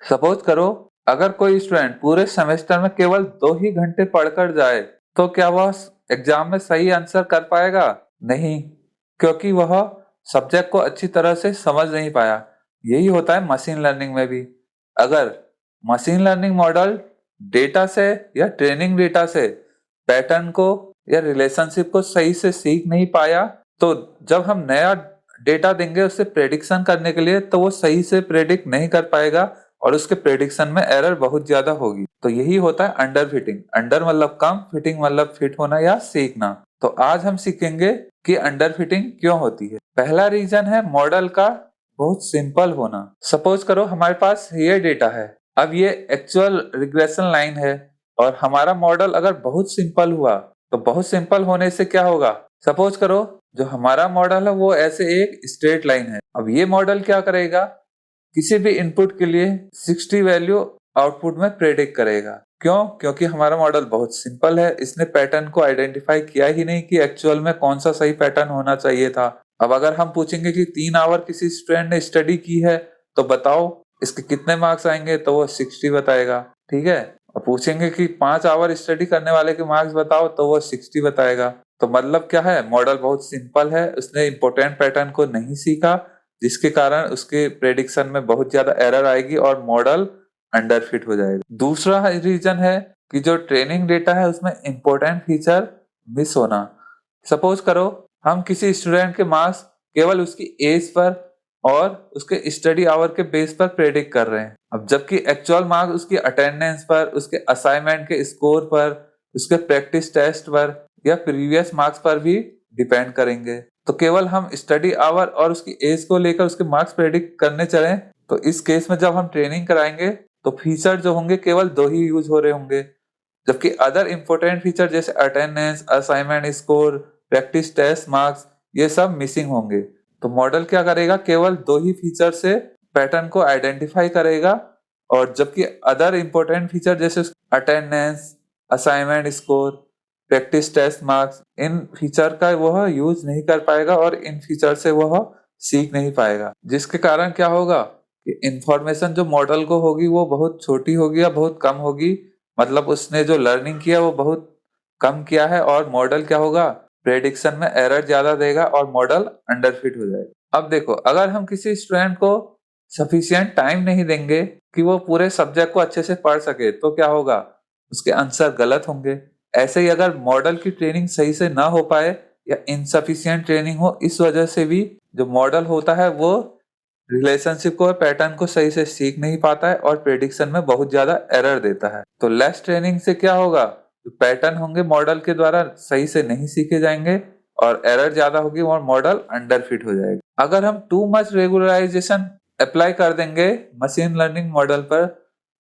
Suppose करो, अगर कोई स्टूडेंट पूरे सेमेस्टर में केवल 2 ही घंटे पढ़कर जाए, तो क्या वह एग्जाम में सही आंसर कर पाएगा? नहीं, क्योंकि वह सब्जेक्ट को अच्छी तरह से समझ नहीं पाया। यही होता है मशीन लर्निंग में भी। अगर मशीन लर्निंग मॉडल डेटा से या ट्रेनिंग डेटा से पैटर्न को या रिलेशनशिप को सही से सीख नहीं पाया, तो जब हम नया डेटा देंगे उसे प्रेडिक्शन करने के लिए, तो वो सही से प्रेडिक्ट नहीं कर पाएगा और उसके प्रेडिक्शन में एरर बहुत ज्यादा होगी। तो यही होता है अंडर फिटिंग। अंडर मतलब कम, फिटिंग मतलब फिट होना या सीखना। तो आज हम सीखेंगे कि अंडर फिटिंग क्यों होती है। पहला रीजन है मॉडल का बहुत सिंपल होना। सपोज करो हमारे पास ये डेटा है, अब ये एक्चुअल रिग्रेशन लाइन है, और हमारा मॉडल अगर बहुत सिंपल हुआ, तो बहुत सिंपल होने से क्या होगा, सपोज करो जो हमारा मॉडल है वो ऐसे एक स्ट्रेट लाइन है। अब ये मॉडल क्या करेगा, किसी भी इनपुट के लिए 60 वैल्यू आउटपुट में प्रेडिक्ट करेगा। क्यों? क्योंकि हमारा मॉडल बहुत सिंपल है, इसने पैटर्न को आइडेंटिफाई किया ही नहीं कि एक्चुअल में कौन सा सही पैटर्न होना चाहिए था। अब अगर हम पूछेंगे कि 3 आवर किसी स्टूडेंट ने स्टडी की है, तो बताओ इसके कितने मार्क्स आएंगे, तो वो 60 बताएगा। ठीक है। और पूछेंगे कि 5 आवर स्टडी करने वाले के मार्क्स बताओ, तो वो 60 बताएगा। तो मतलब क्या है, मॉडल बहुत सिंपल है, उसने इंपॉर्टेंट पैटर्न को नहीं सीखा, जिसके कारण उसके प्रेडिक्शन में बहुत ज्यादा एरर आएगी और मॉडल अंडर फिट हो जाएगा। दूसरा रीजन है कि जो ट्रेनिंग डेटा है उसमें इंपॉर्टेंट फीचर मिस होना। सपोज करो हम किसी स्टूडेंट के मार्क्स केवल उसकी एज पर और उसके स्टडी आवर के बेस पर प्रेडिक्ट कर रहे हैं, अब जबकि एक्चुअल मार्क्स उसकी अटेंडेंस पर, उसके असाइनमेंट के स्कोर पर, उसके प्रैक्टिस टेस्ट पर या प्रीवियस मार्क्स पर भी डिपेंड करेंगे। तो केवल हम स्टडी आवर और उसकी एज को लेकर उसके मार्क्स प्रेडिक्ट करने चलें, तो इस केस में जब हम ट्रेनिंग कराएंगे तो फीचर जो होंगे केवल 2 ही यूज हो रहे होंगे, जबकि अदर इंपॉर्टेंट फीचर जैसे attendance, assignment score, practice test marks, ये सब मिसिंग होंगे। तो मॉडल क्या करेगा, केवल 2 ही फीचर से पैटर्न को आइडेंटिफाई करेगा, और जबकि अदर इंपॉर्टेंट फीचर जैसे attendance, assignment score, practice test marks, इन फीचर का वह यूज नहीं कर पाएगा और इन फीचर से वह सीख नहीं पाएगा, जिसके कारण क्या होगा कि इंफॉर्मेशन जो मॉडल को होगी वो बहुत छोटी होगी या बहुत कम होगी। मतलब उसने जो लर्निंग किया वो बहुत कम किया है, और मॉडल क्या होगा, प्रेडिक्शन में एरर ज्यादा देगा और मॉडल अंडर फिट हो जाएगा। अब देखो, अगर हम किसी स्टूडेंट को सफिशिएंट टाइम नहीं देंगे कि वो पूरे सब्जेक्ट को अच्छे से पढ़ सके, तो क्या होगा, उसके आंसर गलत होंगे। ऐसे ही अगर मॉडल की ट्रेनिंग सही से ना हो पाए या इनसफिशिएंट ट्रेनिंग हो, इस वजह से भी जो मॉडल होता है वो रिलेशनशिप को और पैटर्न को सही से सीख नहीं पाता है और प्रेडिक्शन में बहुत ज्यादा एरर देता है। तो लेस ट्रेनिंग से क्या होगा, जो पैटर्न होंगे मॉडल के द्वारा सही से नहीं सीखे जाएंगे और एरर ज्यादा होगी और मॉडल अंडर फिट हो जाएगा। अगर हम टू मच रेगुलराइजेशन अप्लाई कर देंगे मशीन लर्निंग मॉडल पर,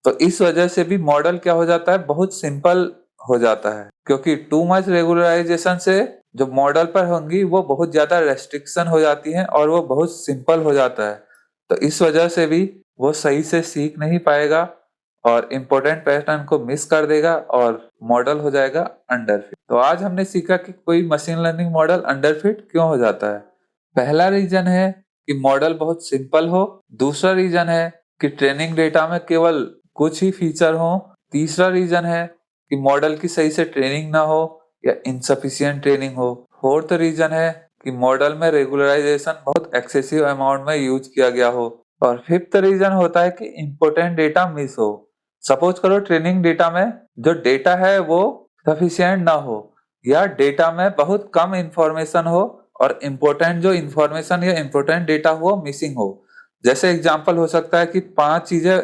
तो इस वजह से भी मॉडल क्या हो जाता है, बहुत सिंपल हो जाता है। क्योंकि टू मच रेगुलराइजेशन से जो मॉडल पर होंगी वो बहुत ज्यादा रेस्ट्रिक्शन हो जाती है और वो बहुत सिंपल हो जाता है। तो इस वजह से भी वो सही से सीख नहीं पाएगा और इम्पोर्टेंट पैटर्न को मिस कर देगा और मॉडल हो जाएगा अंडर फिट। तो आज हमने सीखा कि कोई machine learning model under fit क्यों हो जाता है। पहला रीजन है कि मॉडल बहुत सिंपल हो। दूसरा रीजन है कि ट्रेनिंग डेटा में केवल कुछ ही फीचर हो। तीसरा रीजन है कि मॉडल की सही से ट्रेनिंग ना हो या इनसफिशिएंट ट्रेनिंग हो। फोर्थ रीजन है कि मॉडल में रेगुलराइजेशन बहुत एक्सेसिव अमाउंट में यूज किया गया हो। और फिफ्थ रीजन होता है कि इंपॉर्टेंट डेटा मिस हो। सपोज करो ट्रेनिंग डेटा में जो डेटा है वो सफिशिएंट ना हो, या डेटा में बहुत कम इंफॉर्मेशन हो और इम्पोर्टेंट जो इंफॉर्मेशन या इम्पोर्टेंट डेटा हो मिसिंग हो। जैसे एग्जांपल हो सकता है कि 5 चीजें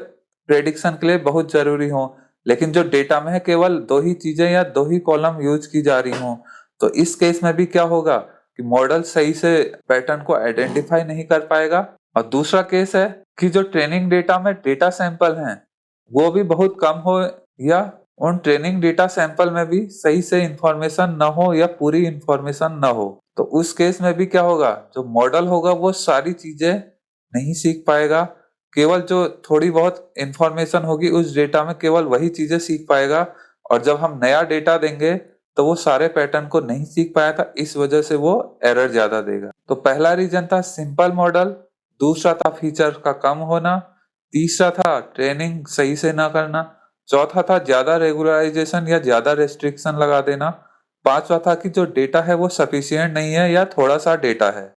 प्रेडिक्शन के लिए बहुत जरूरी हो, लेकिन जो डेटा में है केवल 2 ही चीजें या 2 ही कॉलम यूज की जा रही हो। तो इस केस में भी क्या होगा कि मॉडल सही से पैटर्न को आइडेंटिफाई नहीं कर पाएगा। और दूसरा केस है कि जो ट्रेनिंग डेटा में डेटा सैंपल हैं वो भी बहुत कम हो, या उन ट्रेनिंग डेटा सैंपल में भी सही से इंफॉर्मेशन ना हो या पूरी इंफॉर्मेशन ना हो। तो उस केस में भी क्या होगा, जो मॉडल होगा वो सारी चीजें नहीं सीख पाएगा, केवल जो थोड़ी बहुत इंफॉर्मेशन होगी उस डेटा में केवल वही चीजें सीख पाएगा। और जब हम नया डेटा देंगे तो वो सारे पैटर्न को नहीं सीख पाया था, इस वजह से वो एरर ज्यादा देगा। तो पहला रीजन था सिंपल मॉडल, दूसरा था फीचर का कम होना, तीसरा था ट्रेनिंग सही से ना करना। चौथा था ज्यादा रेगुलराइजेशन या ज्यादा रेस्ट्रिक्शन लगा देना। पांचवा था कि जो डेटा है वो सफिशिएंट नहीं है या थोड़ा सा डेटा है।